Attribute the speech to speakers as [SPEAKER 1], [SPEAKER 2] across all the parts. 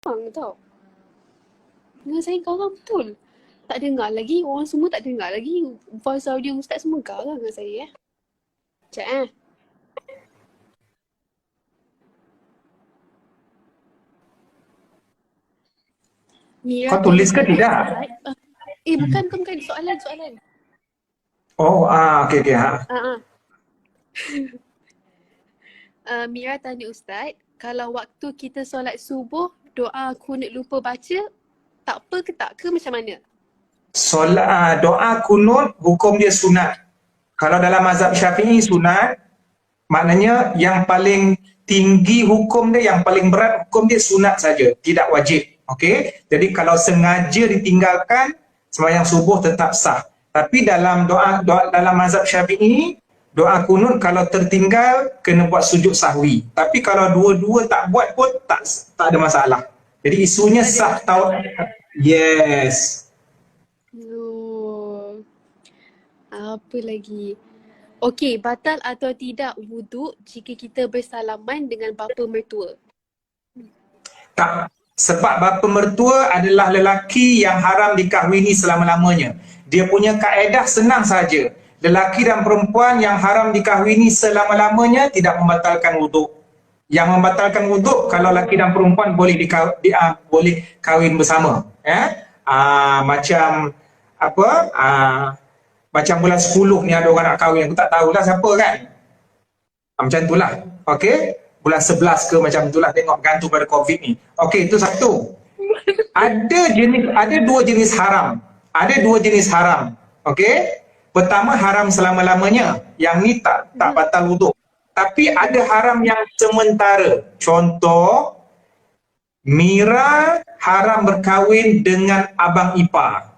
[SPEAKER 1] tau. Dengan saya garang betul. Tak dengar lagi, orang semua tak dengar lagi. Voice audio ustaz semua garang dengan saya. Sekejap Mira
[SPEAKER 2] Kau tulis ke tidak?
[SPEAKER 1] bukan. Soalan.
[SPEAKER 2] Oh, okey.
[SPEAKER 1] Mira tanya Ustaz, kalau waktu kita solat subuh, doa kunut lupa baca, tak apa ke tak ke macam mana?
[SPEAKER 2] Solat doa kunut hukum dia sunat. Kalau dalam mazhab Syafi'i sunat, maknanya yang paling tinggi hukum dia, yang paling berat hukum dia sunat saja, tidak wajib. Okey? Jadi kalau sengaja ditinggalkan, sembahyang subuh tetap sah. Tapi dalam doa dalam mazhab Syafi'i, doa kunut kalau tertinggal kena buat sujud sahwi. Tapi kalau dua-dua tak buat pun tak ada masalah. Jadi isunya sah tahu. Yes.
[SPEAKER 1] Oh. Apa lagi? Okey, batal atau tidak wuduk jika kita bersalaman dengan bapa mertua?
[SPEAKER 2] Tak. Sebab bapa mertua adalah lelaki yang haram dikahwini selama-lamanya. Dia punya kaedah senang saja. Lelaki dan perempuan yang haram dikahwini selama-lamanya tidak membatalkan wuduk. Yang membatalkan wuduk kalau lelaki dan perempuan boleh boleh kahwin bersama. Macam apa? Macam bulan 10 ni ada orang nak kahwin. Aku tak tahulah siapa kan. Macam itulah. Okey. Bulan 11 ke macam itulah, tengok bergantung pada COVID ni. Okey, itu satu. Ada dua jenis haram. Okey? Pertama haram selama-lamanya. Yang ni tak batal wuduk. Tapi ada haram yang sementara. Contoh, Mira haram berkahwin dengan abang ipar.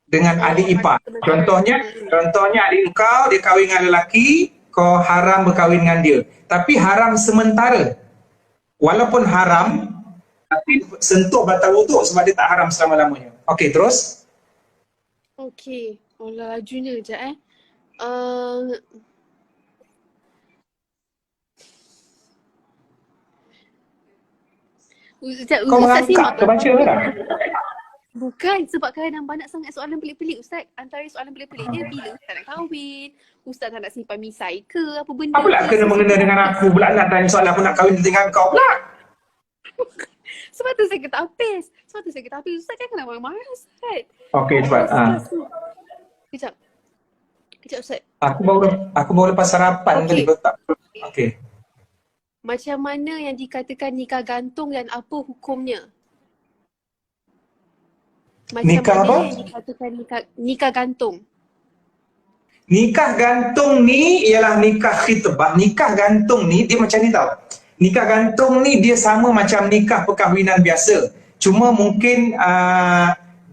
[SPEAKER 2] Dengan adik ipar. Contohnya adik kau dia kahwin dengan lelaki, kau haram berkahwin dengan dia. Tapi haram sementara. Walaupun haram, tapi sentuh batal wuduk sebab dia tak haram selama-lamanya. Okey, terus.
[SPEAKER 1] Okey. Allah lajunya sekejap
[SPEAKER 2] Kau merangkak terbaca ke tak?
[SPEAKER 1] Bukan, sebab kadang banyak sangat soalan pelik-pelik Ustaz. Antara soalan pelik-pelik dia bila Ustaz nak kahwin, Ustaz tak nak simpan misai ke, apa benda.
[SPEAKER 2] Apa pula kena mengena dengan aku pula nak tanya soalan aku nak kahwin dengan kau pula?
[SPEAKER 1] Sebab tu saya kata habis. Ustaz kan kena marah-marah Ustaz.
[SPEAKER 2] Okey, cepat.
[SPEAKER 1] Kejap Ustaz.
[SPEAKER 2] Aku baru lepas sarapan tadi. Okey.
[SPEAKER 1] Macam mana yang dikatakan nikah gantung dan apa hukumnya?
[SPEAKER 2] Nikah apa?
[SPEAKER 1] Yang dikatakan nikah gantung?
[SPEAKER 2] Nikah gantung ni ialah nikah khitbah. Nikah gantung ni dia macam ni tau. Nikah gantung ni dia sama macam nikah perkahwinan biasa. Cuma mungkin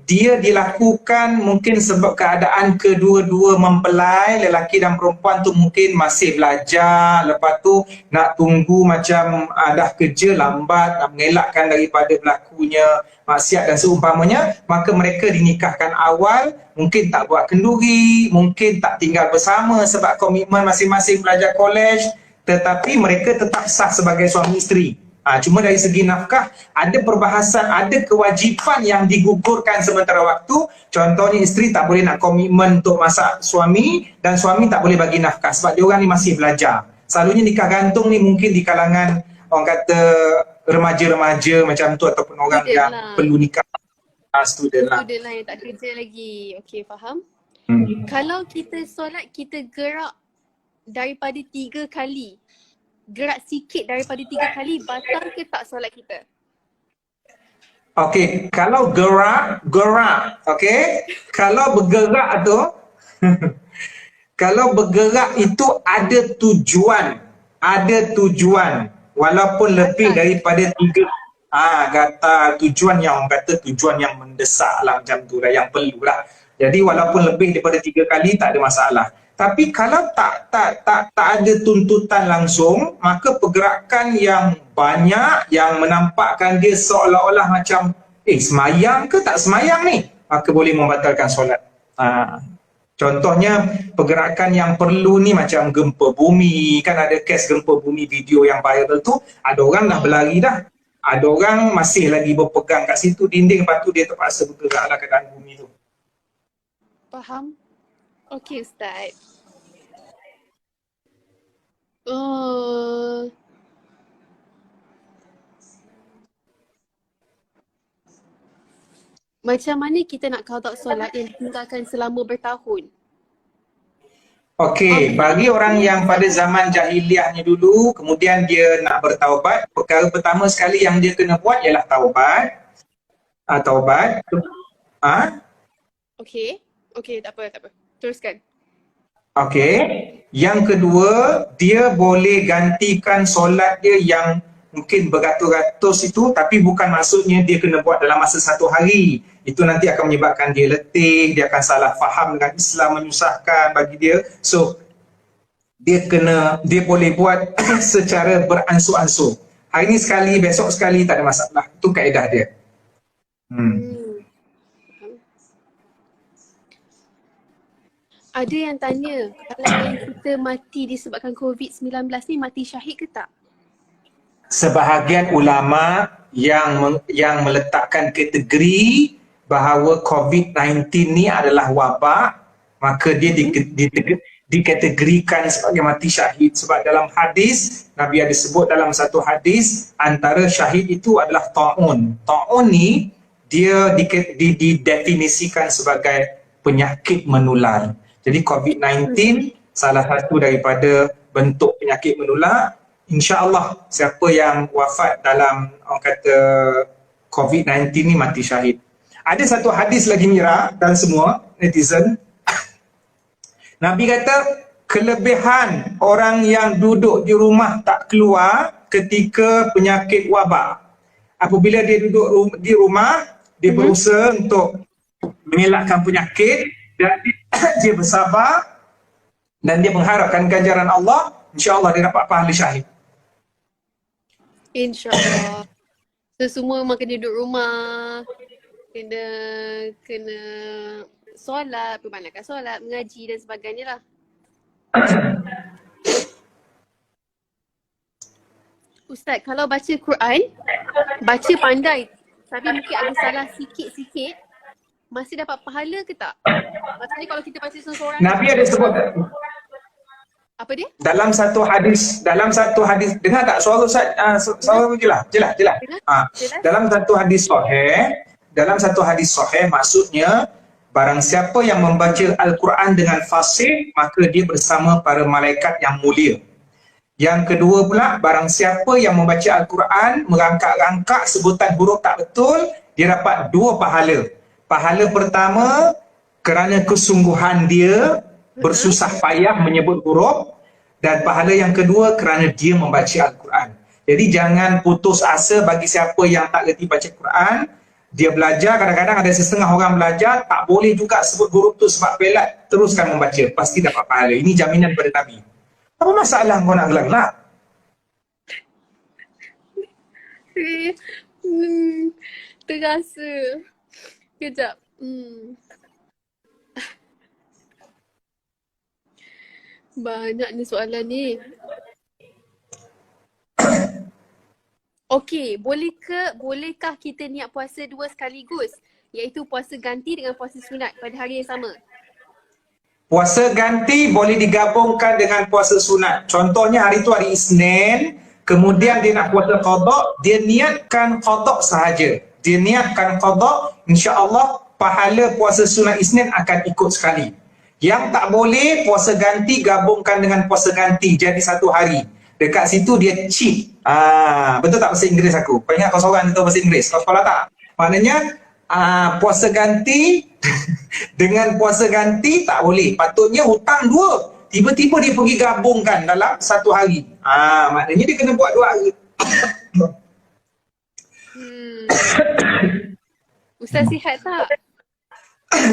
[SPEAKER 2] dia dilakukan mungkin sebab keadaan kedua-dua mempelai, lelaki dan perempuan tu mungkin masih belajar, lepas tu nak tunggu macam dah kerja lambat, nak mengelakkan daripada berlakunya maksiat dan seumpamanya, maka mereka dinikahkan awal, mungkin tak buat kenduri, mungkin tak tinggal bersama sebab komitmen masing-masing belajar kolej, tetapi mereka tetap sah sebagai suami isteri. Cuma dari segi nafkah, ada perbahasan, ada kewajipan yang digugurkan sementara waktu. Contohnya isteri tak boleh nak komitmen untuk masak suami dan suami tak boleh bagi nafkah sebab dia orang ni masih belajar. Selalunya nikah gantung ni mungkin di kalangan orang kata remaja-remaja macam tu ataupun orang yang perlu nikah. Student lah
[SPEAKER 1] yang tak kerja lagi. Okey, faham. Kalau kita solat, kita gerak daripada 3 kali. Gerak sikit daripada 3 kali, batal ke tak solat kita?
[SPEAKER 2] Okey, kalau gerak, okey. Kalau bergerak tu, kalau bergerak itu ada tujuan. Walaupun lebih daripada 3. Kata tujuan yang orang kata tujuan yang mendesak lah macam tu lah, yang perlu lah. Jadi walaupun lebih daripada 3 kali tak ada masalah. Tapi kalau tak ada tuntutan langsung, maka pergerakan yang banyak yang menampakkan dia seolah-olah macam semayang ke tak semayang ni, maka boleh membatalkan solat. Contohnya pergerakan yang perlu ni macam gempa bumi, kan ada kes gempa bumi video yang viral tu, ada orang dah berlari dah. Ada orang masih lagi berpegang kat situ dinding, lepas tu dia terpaksa bergerak lah keadaan bumi tu.
[SPEAKER 1] Faham? Okey Ustaz. Oh, macam mana kita nak qada solat yang ditinggalkan selama bertahun?
[SPEAKER 2] Okey, bagi orang yang pada zaman jahiliahnya dulu, kemudian dia nak bertaubat, perkara pertama sekali yang dia kena buat ialah taubat. Taubat.
[SPEAKER 1] Okey. Okey, tak apa. Teruskan.
[SPEAKER 2] Okey. Yang kedua, dia boleh gantikan solat dia yang mungkin beratus-ratus itu, tapi bukan maksudnya dia kena buat dalam masa satu hari. Itu nanti akan menyebabkan dia letih, dia akan salah faham dengan Islam, menyusahkan bagi dia. So, dia boleh buat secara beransur-ansur. Hari ni sekali, besok sekali, tak ada masalah. Itu kaedah dia.
[SPEAKER 1] Ada yang tanya, kalau kita mati disebabkan COVID-19 ni mati syahid ke tak?
[SPEAKER 2] Sebahagian ulama yang meletakkan kategori bahawa COVID-19 ni adalah wabak, maka dia dikategorikan sebagai mati syahid. Sebab dalam hadis, Nabi ada sebut dalam satu hadis, antara syahid itu adalah ta'un. Ta'un ni dia didefinisikan sebagai penyakit menular. Jadi COVID-19 salah satu daripada bentuk penyakit menular. InsyaAllah siapa yang wafat dalam orang kata COVID-19 ni mati syahid. Ada satu hadis lagi Mira dan semua netizen. Nabi kata kelebihan orang yang duduk di rumah tak keluar ketika penyakit wabak. Apabila dia duduk di rumah, dia berusaha untuk mengelakkan penyakit dan dia bersabar dan dia mengharapkan ganjaran Allah, insya-Allah dia dapat pahala syahid.
[SPEAKER 1] InsyaAllah. So semua memang kena duduk rumah, kena solat, perbanyakkan solat, mengaji dan sebagainya lah. Ustaz, kalau baca Quran, baca pandai tapi mungkin ada salah sikit-sikit, masih dapat pahala ke tak? Maksudnya kalau kita baca seorang-seorang,
[SPEAKER 2] Nabi ada sebut
[SPEAKER 1] apa dia?
[SPEAKER 2] dalam satu hadis, dengar tak suara Ustaz? Suara jelas. Dalam satu hadis sahih, maksudnya barang siapa yang membaca Al-Quran dengan fasih, maka dia bersama para malaikat yang mulia. Yang kedua pula, barang siapa yang membaca Al-Quran merangkak-rangkak sebutan huruf tak betul, dia dapat 2 pahala. Pahala pertama kerana kesungguhan dia bersusah payah menyebut huruf, dan pahala yang kedua kerana dia membaca Al-Quran. Jadi jangan putus asa bagi siapa yang tak reti baca Quran. Dia belajar, kadang-kadang ada setengah orang belajar tak boleh juga sebut huruf tu sebab pelat, teruskan membaca, pasti dapat pahala. Ini jaminan daripada Nabi. Apa masalah kau nak gelak-gelak?
[SPEAKER 1] Terasa. Kejap. Banyak ni soalan ni. Okey, bolehkah kita niat puasa 2 sekaligus? Iaitu puasa ganti dengan puasa sunat pada hari yang sama?
[SPEAKER 2] Puasa ganti boleh digabungkan dengan puasa sunat. Contohnya hari tu hari Isnin, kemudian dia nak puasa qada, dia niatkan qada sahaja. Dia niatkan qada, insya-Allah pahala puasa sunat Isnin akan ikut sekali. Yang tak boleh, puasa ganti gabungkan dengan puasa ganti jadi satu hari. Dekat situ dia cheat. Betul tak bahasa Inggeris aku? Kau ingat kau seorang tahu bahasa Inggeris? Kau sekolah tak? Maknanya puasa ganti dengan puasa ganti tak boleh. Patutnya hutang 2. Tiba-tiba dia pergi gabungkan dalam satu hari. Maknanya dia kena buat 2 hari.
[SPEAKER 1] Ustaz sihat tak?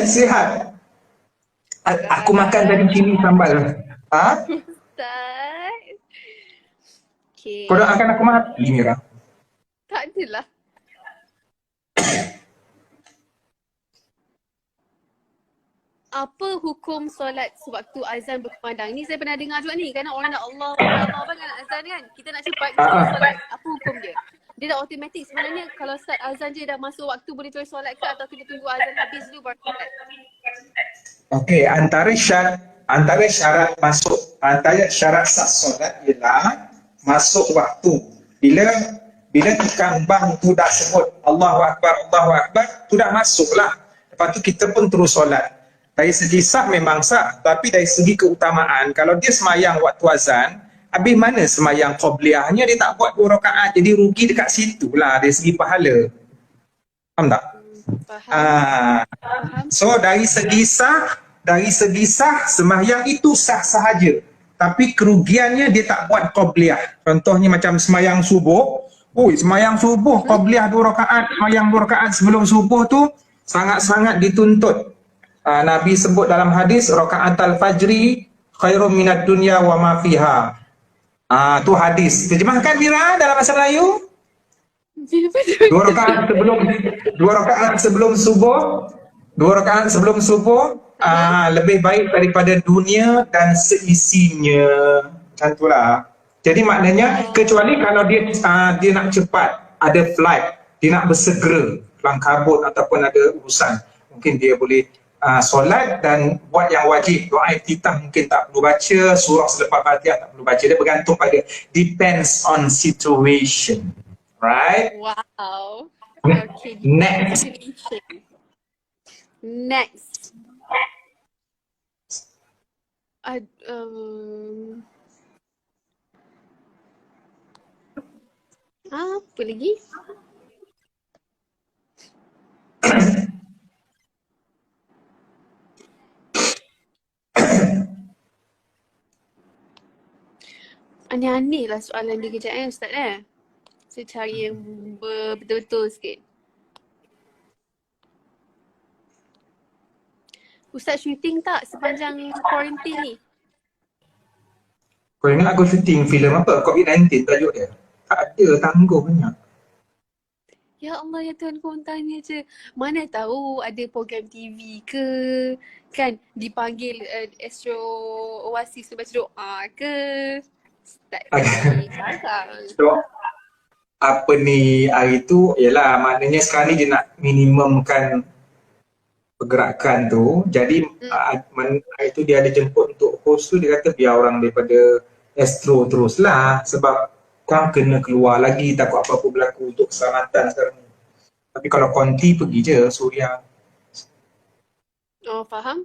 [SPEAKER 2] Sihat. Aku makan tadi cili sambal.
[SPEAKER 1] Ustaz. Okay.
[SPEAKER 2] Kau doakan aku mati, Mira?
[SPEAKER 1] Tak adalah. Apa hukum solat sewaktu azan berkumandang? Ni saya pernah dengar juga ni. Kerana orang nak Allah kan nak azan kan. Kita nak cepat solat. Apa hukum dia? dia dah automatik sebenarnya kalau start azan je dah masuk waktu boleh terus solat ke atau kena tunggu azan habis dulu baru solat?
[SPEAKER 2] Okey, antara syarat sah solat ialah masuk waktu. Bila tukang bang tu dah sebut Allahu Akbar, tu dah masuklah. Lepas tu kita pun terus solat. Dari segi sah memang sah, tapi dari segi keutamaan, kalau dia semayang waktu azan, habis mana semayang qabliyahnya, dia tak buat 2 rakaat, jadi rugi dekat situ lah dari segi pahala. Faham tak?
[SPEAKER 1] Faham. Faham.
[SPEAKER 2] So dari segi sah sembahyang itu sah sahaja. Tapi kerugiannya dia tak buat qabliyah. Contohnya macam sembahyang subuh. Sembahyang subuh qabliyah 2 rakaat, sembahyang 2 rakaat sebelum subuh tu sangat-sangat dituntut. Nabi sebut dalam hadis rakaat al-fajri khairum minad dunya wa ma fiha. Tu hadis. Terjemahkan Mira dalam bahasa Melayu. 2 rakaat sebelum subuh, 2 rakaat sebelum subuh lebih baik daripada dunia dan seisinya. Macam itulah. Jadi maknanya kecuali kalau dia nak cepat, ada flight, dia nak bersegera, kelang kabut ataupun ada urusan, mungkin dia boleh solat dan buat yang wajib. Doa iftitah mungkin tak perlu baca, surah selepas Fatihah tak perlu baca. Dia bergantung pada, depends on situation. Right?
[SPEAKER 1] Wow. Okay.
[SPEAKER 2] Next.
[SPEAKER 1] Next. Apa lagi? Aneh-aneh lah soalan dia kejap Ustaz Saya cari yang betul-betul sikit. Ustaz syuting tak sepanjang quarantine ni?
[SPEAKER 2] Kau ingat aku syuting filem apa? COVID-19 tajuk dia. Tak ada, tangguh banyak.
[SPEAKER 1] Ya Allah, ya Tuhan, kau tanya je. Mana tahu ada program TV ke, kan dipanggil Astro Oasis tu baca doa ke. Tak ada.
[SPEAKER 2] So, apa ni hari tu, ialah maknanya sekarang ni dia nak minimumkan pergerakan tu. Jadi hari tu dia ada jemput untuk host tu, dia kata biar orang daripada Astro teruslah sebab kau kena keluar lagi, takut apa-apa berlaku untuk keselamatan sekarang ni. Tapi kalau konti pergi je Suria.
[SPEAKER 1] Oh, faham?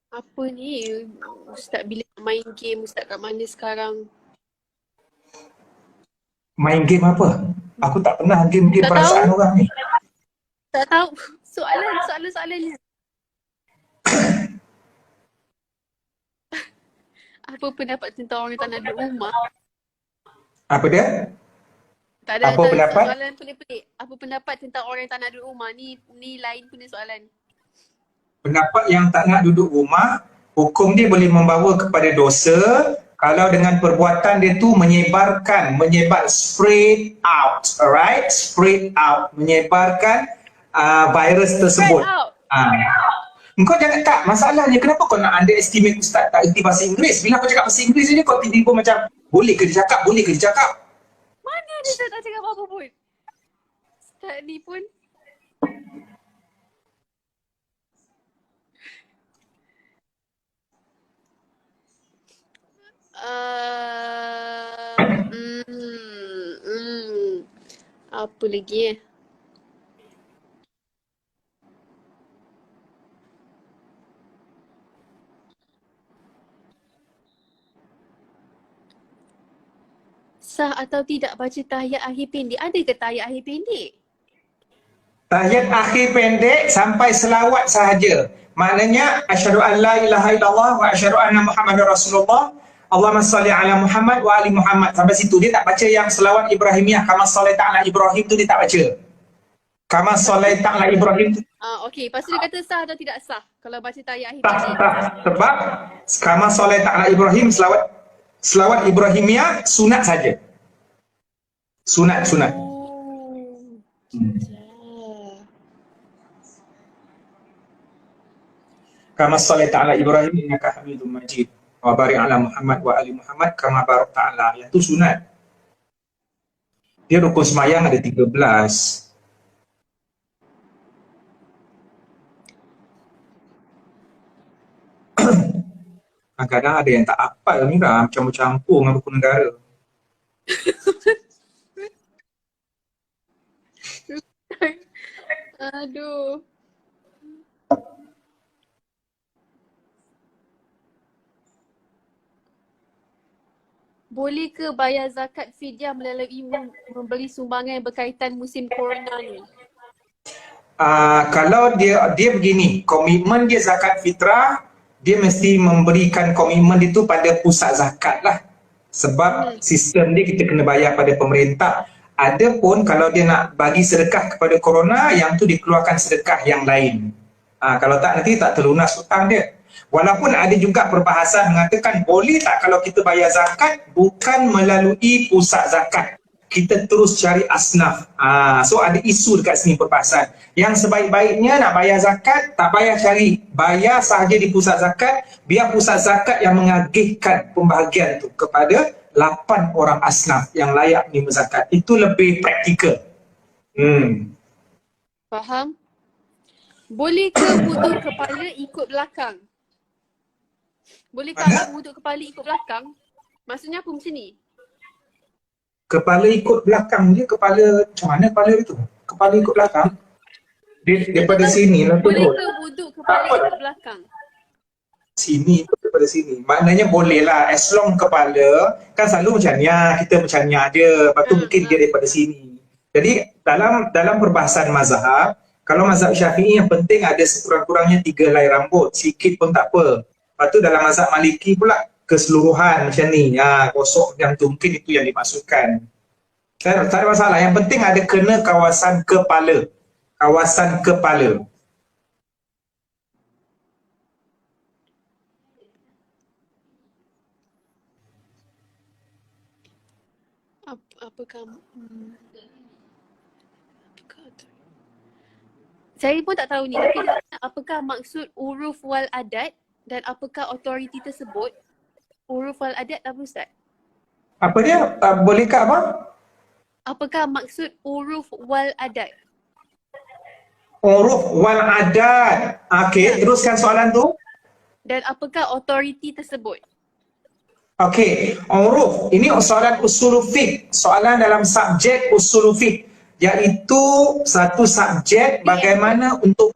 [SPEAKER 1] Apa ni? Ustaz bila main game, Ustaz kat mana sekarang?
[SPEAKER 2] Main game apa? Aku tak pernah game-game
[SPEAKER 1] Tak
[SPEAKER 2] perasaan
[SPEAKER 1] tahu.
[SPEAKER 2] orang ni.
[SPEAKER 1] Tak tahu. Soalan. Apa pendapat tentang orang yang tak nak duduk rumah?
[SPEAKER 2] Apa dia?
[SPEAKER 1] Tak ada,
[SPEAKER 2] Apa pendapat?
[SPEAKER 1] Soalan pelik-pelik. Apa pendapat tentang orang yang tak nak duduk rumah? Ni lain punya soalan.
[SPEAKER 2] Pendapat yang tak nak duduk rumah, hukum dia boleh membawa kepada dosa kalau dengan perbuatan dia tu menyebar spread out, alright? Spread out, menyebarkan virus tersebut. Kau jangan, tak, masalahnya kenapa kau nak underestimate Ustaz tak erti bahasa Inggeris? Bila aku cakap bahasa Inggeris ni kau tiba-tiba macam boleh ke dia cakap?
[SPEAKER 1] Mana ada Ustaz tak cakap apa-apa pun? Ustaz ni pun apa lagi Sah atau tidak baca tahiyat akhir pendek? Ada ke tahiyat akhir pendek?
[SPEAKER 2] Tahiyat akhir pendek sampai selawat sahaja. Maknanya asyhadu an la ilaha illallah wa asyhadu anna Muhammadar Rasulullah. Allahumma salli ala Muhammad wa ali Muhammad. Sampai situ dia tak baca yang selawat Ibrahimiyah, kama sallaita ala Ibrahim tu dia tak baca. Kama sallaita ala Ibrahim tu.
[SPEAKER 1] Okey, lepas tu dia kata sah atau tidak sah kalau baca tahiyat akhir
[SPEAKER 2] Tak,
[SPEAKER 1] pendek?
[SPEAKER 2] sebab kama sallaita ala Ibrahim, selawat Ibrahimiyah sunat saja. Sunat. Kama sallaita ala Ibrahim innaka Hamidum Majid. Wa barik ala Muhammad wa ali Muhammad kama barakta ala. Yang tu sunat. Dia rukun semayang ada 13. Kadang-kadang ada yang tak hafal Mira, macam campur dengan rukun negara.
[SPEAKER 1] Aduh. Boleh ke bayar zakat fidyah melalui memberi sumbangan yang berkaitan musim corona ni?
[SPEAKER 2] Kalau dia begini, komitmen dia zakat fitrah, dia mesti memberikan komitmen itu pada pusat zakat lah. Sebab sistem dia kita kena bayar pada pemerintah. Adapun kalau dia nak bagi sedekah kepada corona, yang tu dikeluarkan sedekah yang lain. Kalau tak nanti tak terlunas hutang dia. Walaupun ada juga perbahasan mengatakan boleh tak kalau kita bayar zakat bukan melalui pusat zakat. Kita terus cari asnaf. So ada isu dekat sini perbahasan. Yang sebaik-baiknya nak bayar zakat, tak payah cari. Bayar sahaja di pusat zakat, biar pusat zakat yang mengagihkan pembahagian tu kepada 8 orang asnaf yang layak menerima zakat. Itu lebih praktikal.
[SPEAKER 1] Faham? Boleh ke wuduk kepala ikut belakang? Boleh ke abang wuduk kepala ikut belakang? Maksudnya apa macam ni?
[SPEAKER 2] Kepala ikut belakang dia, kepala macam mana kepala itu? Kepala ikut belakang? Daripada sini lah
[SPEAKER 1] boleh
[SPEAKER 2] turun.
[SPEAKER 1] ke wuduk kepala ikut belakang?
[SPEAKER 2] Sini daripada sini. Maknanya boleh lah, as long kepala kan selalu macam ni, kita macam ni je. Lepas tu mungkin dia daripada sini. Jadi dalam perbahasan mazhab, kalau mazhab Syafi'i yang penting ada sekurang-kurangnya 3 helai rambut, sikit pun tak apa. Lepas tu dalam mazhab Maliki pula keseluruhan macam ni, kosok yang tu mungkin itu yang dimaksudkan. Tak ada masalah, yang penting ada kena kawasan kepala. Kawasan kepala.
[SPEAKER 1] Apakah saya pun tak tahu ni, tapi apakah maksud uruf wal adat dan apakah autoriti tersebut? Uruf wal adat apa Ustaz?
[SPEAKER 2] Apa dia? Bolehkah apa?
[SPEAKER 1] Apakah maksud uruf wal adat?
[SPEAKER 2] Uruf wal adat. Okey, teruskan soalan tu.
[SPEAKER 1] Dan apakah autoriti tersebut?
[SPEAKER 2] Okey, uruf. Ini soalan usul fiqh. Soalan dalam subjek usul fiqh. Iaitu satu subjek bagaimana untuk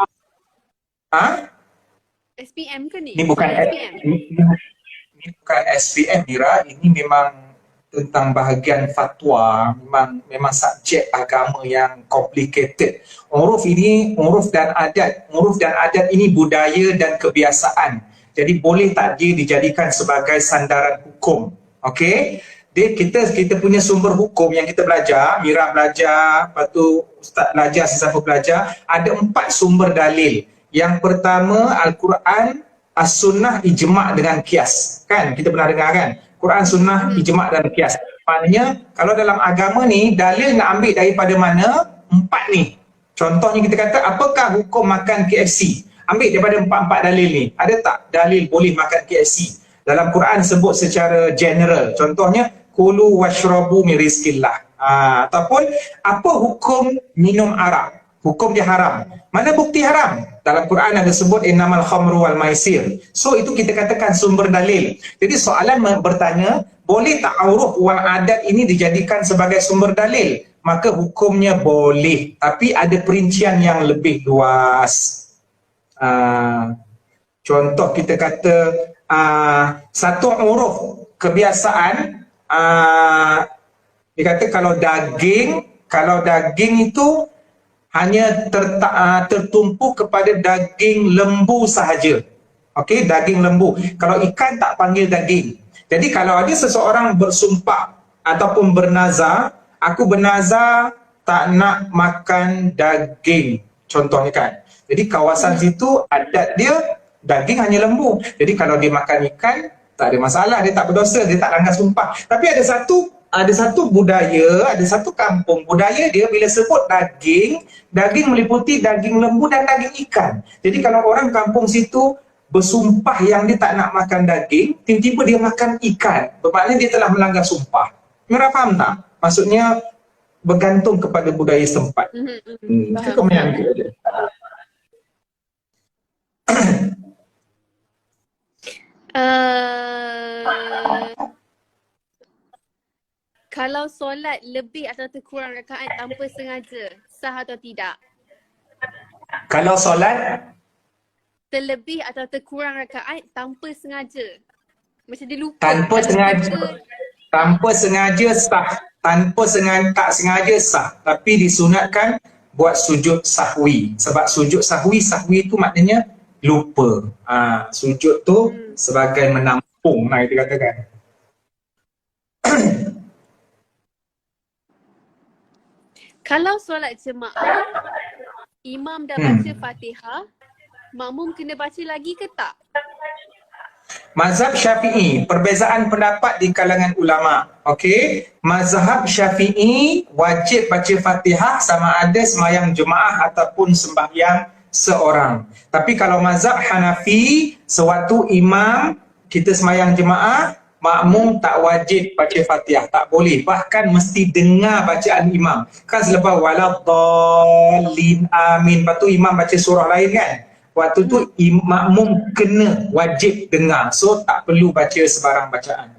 [SPEAKER 1] SPM ke ni?
[SPEAKER 2] Ini bukan
[SPEAKER 1] SPM.
[SPEAKER 2] Ini bukan SPM Mira, ini memang tentang bahagian fatwa, memang subjek agama yang complicated. Uruf ini, uruf dan adat. Uruf dan adat ini budaya dan kebiasaan. Jadi boleh tak dia dijadikan sebagai sandaran hukum. Okey? Kita punya sumber hukum yang kita belajar, Mira belajar, lepas tu Ustaz belajar, sesiapa belajar, ada 4 sumber dalil. Yang pertama Al-Quran, As-Sunnah, Ijma' dengan Qiyas. Kan? Kita pernah dengar kan? Quran, Sunnah, Ijma' dan Qiyas. Maknanya kalau dalam agama ni, dalil nak ambil daripada mana? 4 ni. Contohnya kita kata, apakah hukum makan KFC? Ambil daripada 4 dalil ni. Ada tak dalil boleh makan KFC? Dalam Quran sebut secara general. Contohnya, kulu washrabu min rizqillah. Ataupun apa hukum minum arak? Hukum dia haram. Mana bukti haram? Dalam Quran ada sebut innamal khamru wal maisir. So itu kita katakan sumber dalil. Jadi soalan bertanya, boleh tak uruf wal adat ini dijadikan sebagai sumber dalil? Maka hukumnya boleh, tapi ada perincian yang lebih luas. Contoh kita kata satu uruf kebiasaan, dia kata kalau daging itu hanya tertumpu kepada daging lembu sahaja. Okey, daging lembu. Kalau ikan tak panggil daging. Jadi kalau ada seseorang bersumpah ataupun bernazar, aku bernazar tak nak makan daging. Contohnya kan. Jadi kawasan situ adat dia daging hanya lembu. Jadi kalau dia makan ikan, tak ada masalah, dia tak berdosa, dia tak langgar sumpah. Tapi ada satu budaya, ada satu kampung, budaya dia bila sebut daging meliputi daging lembu dan daging ikan. Jadi kalau orang kampung situ bersumpah yang dia tak nak makan daging, tiba-tiba dia makan ikan. Bermakna dia telah melanggar sumpah. Mira faham tak? Maksudnya bergantung kepada budaya setempat. Itu
[SPEAKER 1] Faham.
[SPEAKER 2] kemana dia.
[SPEAKER 1] Kalau solat lebih atau kurang rakaat tanpa sengaja, sah atau tidak?
[SPEAKER 2] Kalau solat
[SPEAKER 1] Terlebih atau terkurang rakaat tanpa sengaja. Macam dia lupa.
[SPEAKER 2] tanpa sengaja, tanpa sengaja sah. Tanpa sengaja, tak sengaja sah. Tapi disunatkan buat sujud sahwi. Sebab sujud sahwi tu maknanya lupa. Sujud tu sebagai menampung lah kita katakan.
[SPEAKER 1] Kalau solat jemaah, imam dah baca Fatihah, makmum kena baca lagi ke tak?
[SPEAKER 2] Mazhab Syafi'i, perbezaan pendapat di kalangan ulama. Okey, mazhab Syafi'i wajib baca Fatihah sama ada sembahyang jemaah ataupun sembahyang seorang. Tapi kalau mazhab Hanafi, sewaktu imam kita sembahyang jemaah, makmum tak wajib baca Fatihah, tak boleh. Bahkan mesti dengar bacaan imam. Kan selepas waladdallin amin, lepas tu imam baca surah lain kan. Waktu tu makmum kena wajib dengar. So tak perlu baca sebarang bacaan.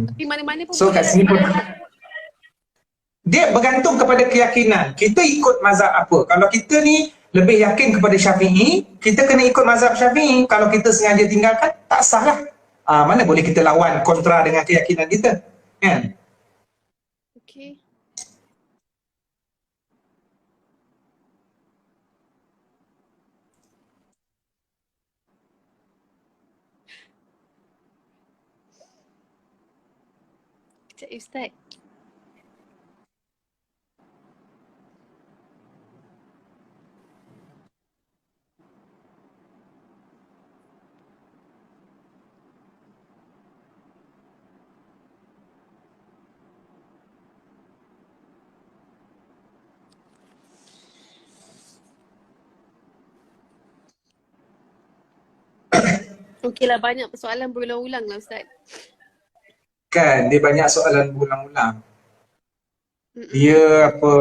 [SPEAKER 1] Tapi mana-mana pun
[SPEAKER 2] So kat sini pun dia bergantung kepada keyakinan. Kita ikut mazhab apa? Kalau kita ni lebih yakin kepada Syafi'i, kita kena ikut mazhab Syafi'i. Kalau kita sengaja tinggalkan, tak sah lah. Mana boleh kita lawan kontra dengan keyakinan kita, kan?
[SPEAKER 1] Okay. Sekejap Ustaz. Okey lah, banyak persoalan berulang-ulang lah Ustaz.
[SPEAKER 2] Kan, dia banyak soalan berulang-ulang. Dia apa,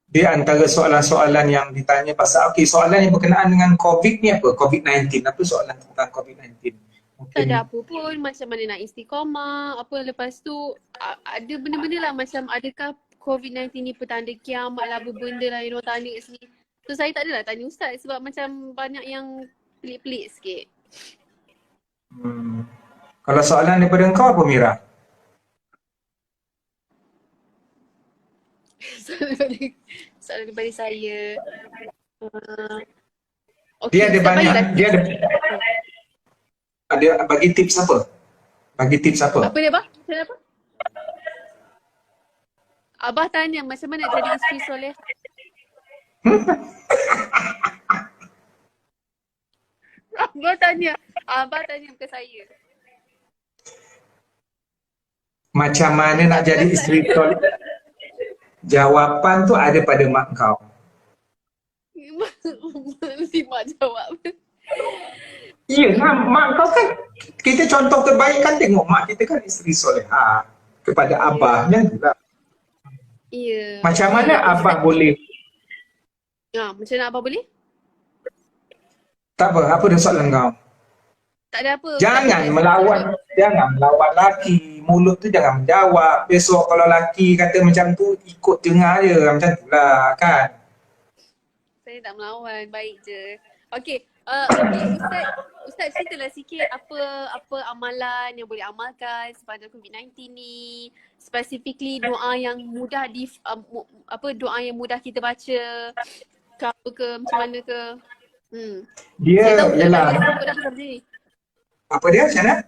[SPEAKER 2] dia antara soalan-soalan yang ditanya pasal, okey, soalan yang berkenaan dengan COVID ni apa? COVID-19, apa soalan tentang COVID-19?
[SPEAKER 1] Tak ada apa pun, macam mana nak istiqamah, apa lepas tu ada benda-benda lah macam adakah COVID-19 ni petanda kiamat lah, apa benda lah yang orang tanya kat sini. So saya tak adalah tanya Ustaz sebab macam banyak yang pelik-pelik sikit.
[SPEAKER 2] Kalau soalan daripada engkau apa Mira?
[SPEAKER 1] Soalan daripada saya.
[SPEAKER 2] Dia ada
[SPEAKER 1] Ustaz
[SPEAKER 2] banyak,
[SPEAKER 1] bagilah
[SPEAKER 2] dia ada bagi tips apa? Bagi tips apa?
[SPEAKER 1] Apa dia Abah? Macam apa? Abah tanya macam mana nak jadi isteri soleh. Abah tanya ke saya.
[SPEAKER 2] Macam mana nak jadi isteri soleh? Jawapan tu ada pada mak kau.
[SPEAKER 1] Mesti mak jawab.
[SPEAKER 2] Ya, mak kau kan, kita contoh terbaik kan, tengok mak kita kan isteri soleha kepada abah, kan?
[SPEAKER 1] Ya.
[SPEAKER 2] Macam mana abah boleh?
[SPEAKER 1] Macam mana abah boleh?
[SPEAKER 2] Tak apa dah soalan kau?
[SPEAKER 1] Tak ada apa.
[SPEAKER 2] Jangan melawan laki. Mulut tu jangan menjawab. Besok kalau laki kata macam tu, ikut dengar je. Macam tu lah kan.
[SPEAKER 1] Saya tak melawan, baik je. Okey, Ustaz ceritalah sikit apa amalan yang boleh amalkan sepanjang COVID-19 ni. Specifically doa yang mudah doa yang mudah kita baca ke apa ke, macam mana ke.
[SPEAKER 2] Dia ialah apa dia macam mana?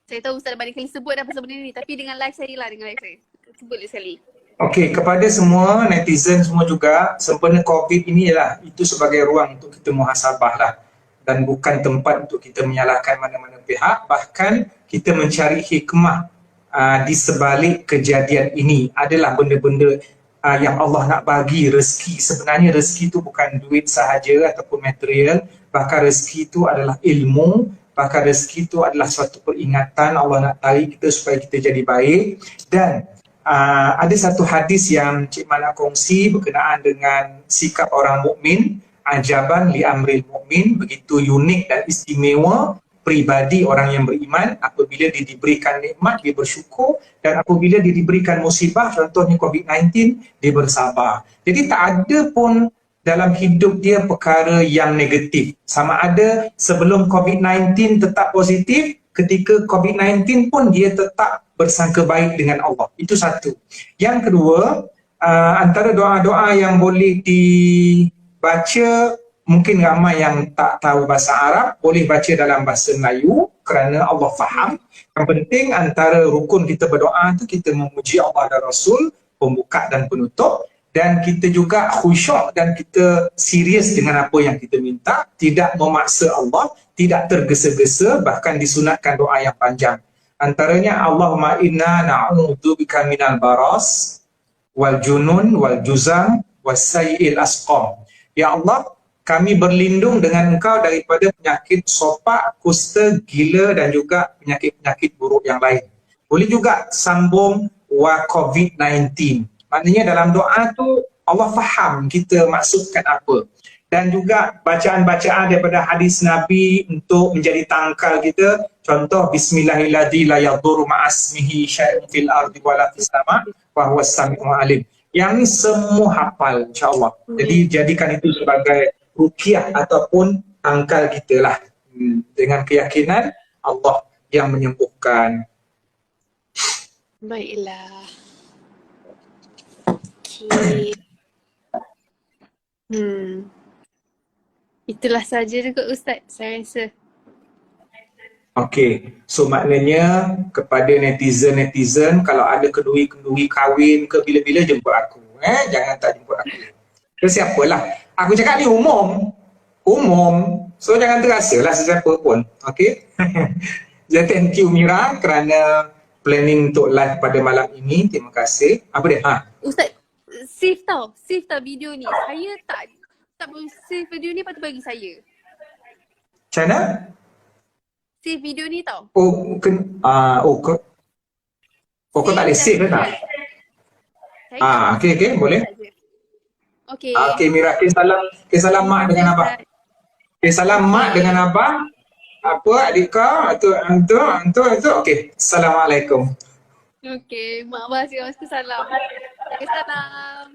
[SPEAKER 1] Saya tahu Ustaz banyak kali sebut dah pasal benda ni, tapi dengan live saya lah, dengan live saya. Sebutlah sekali.
[SPEAKER 2] Okey, kepada semua netizen semua juga, sempena COVID ini ialah itu sebagai ruang untuk kita muhasabah lah, dan bukan tempat untuk kita menyalahkan mana-mana pihak. Bahkan kita mencari hikmah di sebalik kejadian ini adalah benda-benda yang Allah nak bagi rezeki. Sebenarnya rezeki itu bukan duit sahaja ataupun material, bahkan rezeki itu adalah ilmu, bahkan rezeki itu adalah suatu peringatan Allah nak tarik kita supaya kita jadi baik. Dan ada satu hadis yang Cik Man nak kongsi berkenaan dengan sikap orang mukmin, ajaban li amril mukmin, begitu unik dan istimewa pribadi orang yang beriman. Apabila dia diberikan nikmat, dia bersyukur, dan apabila dia diberikan musibah, contohnya COVID-19, dia bersabar. Jadi tak ada pun dalam hidup dia perkara yang negatif. Sama ada sebelum COVID-19 tetap positif, ketika COVID-19 pun dia tetap bersangka baik dengan Allah. Itu satu. Yang kedua, antara doa-doa yang boleh dibaca, mungkin ramai yang tak tahu bahasa Arab, boleh baca dalam bahasa Melayu kerana Allah faham. Yang penting antara rukun kita berdoa tu kita memuji Allah dan Rasul, pembuka dan penutup, dan kita juga khusyuk dan kita serius dengan apa yang kita minta, tidak memaksa Allah, tidak tergesa-gesa, bahkan disunatkan doa yang panjang. Antaranya Allahumma inna na'udzubika minal baras wal junun wal juzam was sayyi'il asqam. Ya Allah, kami berlindung dengan Engkau daripada penyakit sopak, kusta, gila dan juga penyakit-penyakit buruk yang lain. Boleh juga sambung wa COVID-19. Maknanya dalam doa tu Allah faham kita maksudkan apa. Dan juga bacaan-bacaan daripada hadis Nabi untuk menjadi tangkal kita. Contoh bismillahirrahmanirrahim la yadurru ma'asmihi syai'un fil ardi wala fis sama' wa huwas sami'ul alim. Yang ni semua hafal insya-Allah. Jadi jadikan itu sebagai ruqyah ataupun tangkal kita lah. Dengan keyakinan Allah yang menyembuhkan.
[SPEAKER 1] Baiklah. Okay. Itulah saja juga Ustaz, saya rasa.
[SPEAKER 2] Okey, so maknanya kepada netizen-netizen, kalau ada kenduri-kenduri kahwin ke bila-bila jemput aku. Jangan tak jemput aku. Ke siapalah. Aku cakap ni umum. So jangan terasalah sesiapa pun. Okey. Jadi thank you Mira kerana planning untuk live pada malam ini. Terima kasih. Apa dia?
[SPEAKER 1] Ustaz, save tau video ni. Saya tak save video ni, patut bagi saya.
[SPEAKER 2] Macam mana?
[SPEAKER 1] Save video ni tau.
[SPEAKER 2] Kau tak boleh save tak? Okey, boleh.
[SPEAKER 1] Okey.
[SPEAKER 2] Okey Mira, salam mak dengan abang. Salam mak dengan abang. Apa adik kau? Itu. Okey. Assalamualaikum.
[SPEAKER 1] Okey, mak abang salam. Salam.